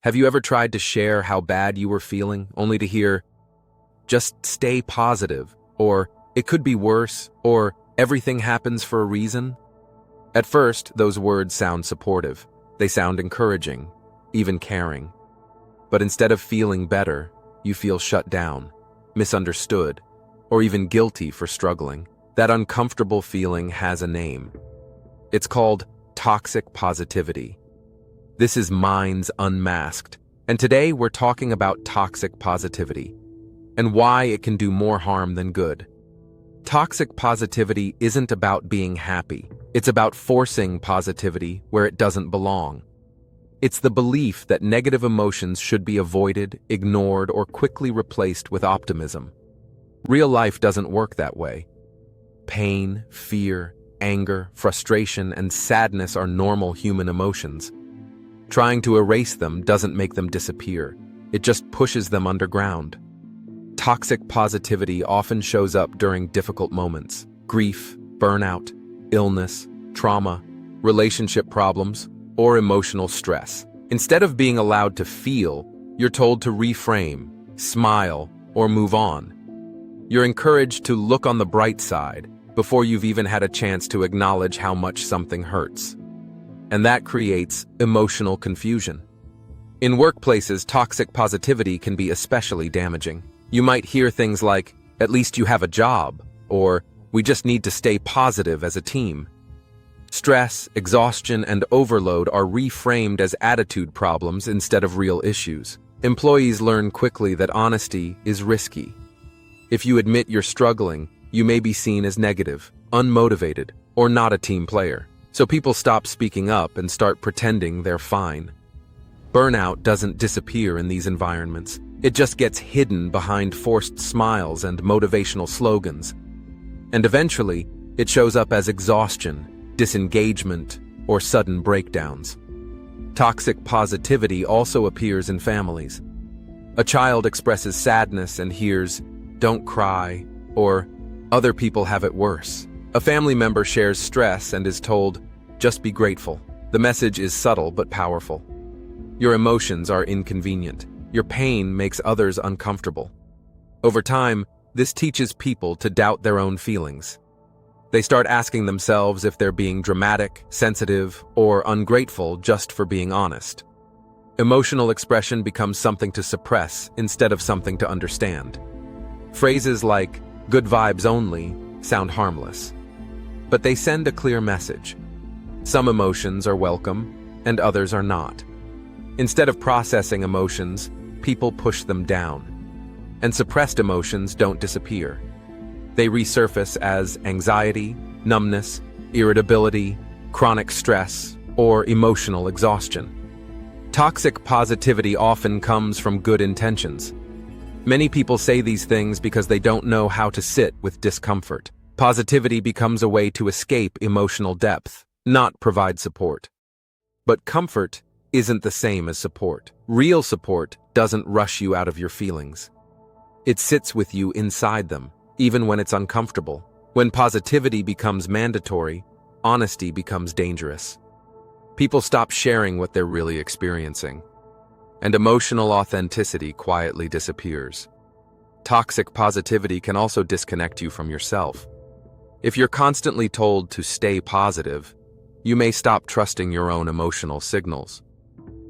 Have you ever tried to share how bad you were feeling, only to hear, just stay positive, or it could be worse, or everything happens for a reason? At first, those words sound supportive. They sound encouraging, even caring. But instead of feeling better, you feel shut down, misunderstood, or even guilty for struggling. That uncomfortable feeling has a name. It's called toxic positivity. This is Minds Unmasked, and today we're talking about toxic positivity and why it can do more harm than good. Toxic positivity isn't about being happy. It's about forcing positivity where it doesn't belong. It's the belief that negative emotions should be avoided, ignored, or quickly replaced with optimism. Real life doesn't work that way. Pain, fear, anger, frustration, and sadness are normal human emotions. Trying to erase them doesn't make them disappear. It just pushes them underground. Toxic positivity often shows up during difficult moments: grief, burnout, illness, trauma, relationship problems, or emotional stress. Instead of being allowed to feel, you're told to reframe, smile, or move on. You're encouraged to look on the bright side before you've even had a chance to acknowledge how much something hurts. And that creates emotional confusion. In workplaces, toxic positivity can be especially damaging. You might hear things like, "At least you have a job," or "We just need to stay positive as a team." Stress, exhaustion, and overload are reframed as attitude problems instead of real issues. Employees learn quickly that honesty is risky. If you admit you're struggling, you may be seen as negative, unmotivated, or not a team player. So people stop speaking up and start pretending they're fine. Burnout doesn't disappear in these environments. It just gets hidden behind forced smiles and motivational slogans. And eventually, it shows up as exhaustion, disengagement, or sudden breakdowns. Toxic positivity also appears in families. A child expresses sadness and hears, "Don't cry," or "Other people have it worse." A family member shares stress and is told, "Just be grateful." The message is subtle but powerful. Your emotions are inconvenient. Your pain makes others uncomfortable. Over time, this teaches people to doubt their own feelings. They start asking themselves if they're being dramatic, sensitive, or ungrateful just for being honest. Emotional expression becomes something to suppress instead of something to understand. Phrases like "good vibes only" sound harmless, but they send a clear message. Some emotions are welcome, and others are not. Instead of processing emotions, people push them down. And suppressed emotions don't disappear. They resurface as anxiety, numbness, irritability, chronic stress, or emotional exhaustion. Toxic positivity often comes from good intentions. Many people say these things because they don't know how to sit with discomfort. Positivity becomes a way to escape emotional depth, not provide support. But comfort isn't the same as support. Real support doesn't rush you out of your feelings. It sits with you inside them, even when it's uncomfortable. When positivity becomes mandatory, honesty becomes dangerous. People stop sharing what they're really experiencing, and emotional authenticity quietly disappears. Toxic positivity can also disconnect you from yourself. If you're constantly told to stay positive, you may stop trusting your own emotional signals.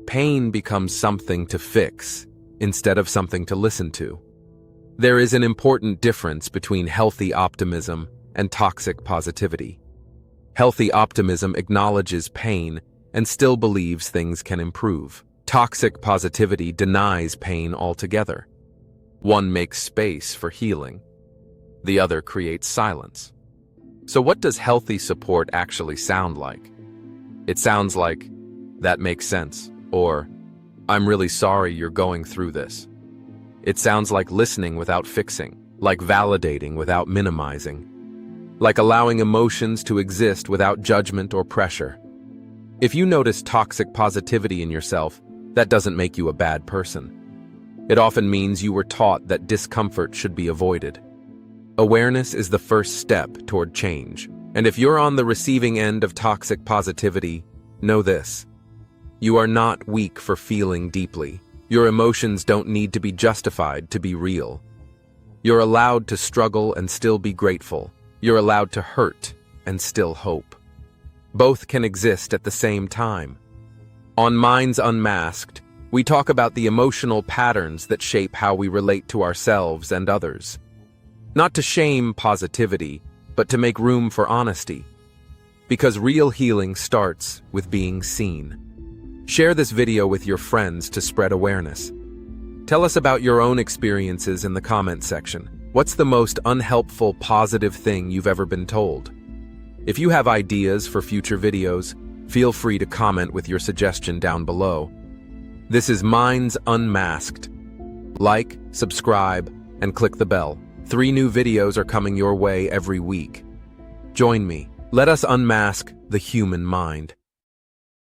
Pain becomes something to fix instead of something to listen to. There is an important difference between healthy optimism and toxic positivity. Healthy optimism acknowledges pain and still believes things can improve. Toxic positivity denies pain altogether. One makes space for healing. The other creates silence. So what does healthy support actually sound like? It sounds like, "That makes sense," or "I'm really sorry you're going through this." It sounds like listening without fixing, like validating without minimizing, like allowing emotions to exist without judgment or pressure. If you notice toxic positivity in yourself, that doesn't make you a bad person. It often means you were taught that discomfort should be avoided. Awareness is the first step toward change. And if you're on the receiving end of toxic positivity, know this: You are not weak for feeling deeply. Your emotions don't need to be justified to be real. You're allowed to struggle and still be grateful. You're allowed to hurt and still hope. Both can exist at the same time. On Minds Unmasked, we talk about the emotional patterns that shape how we relate to ourselves and others. Not to shame positivity, but to make room for honesty. Because real healing starts with being seen. Share this video with your friends to spread awareness. Tell us about your own experiences in the comment section. What's the most unhelpful positive thing you've ever been told? If you have ideas for future videos, feel free to comment with your suggestion down below. This is Minds Unmasked. Like, subscribe, and click the bell. 3 new videos are coming your way every week. Join me. Let us unmask the human mind.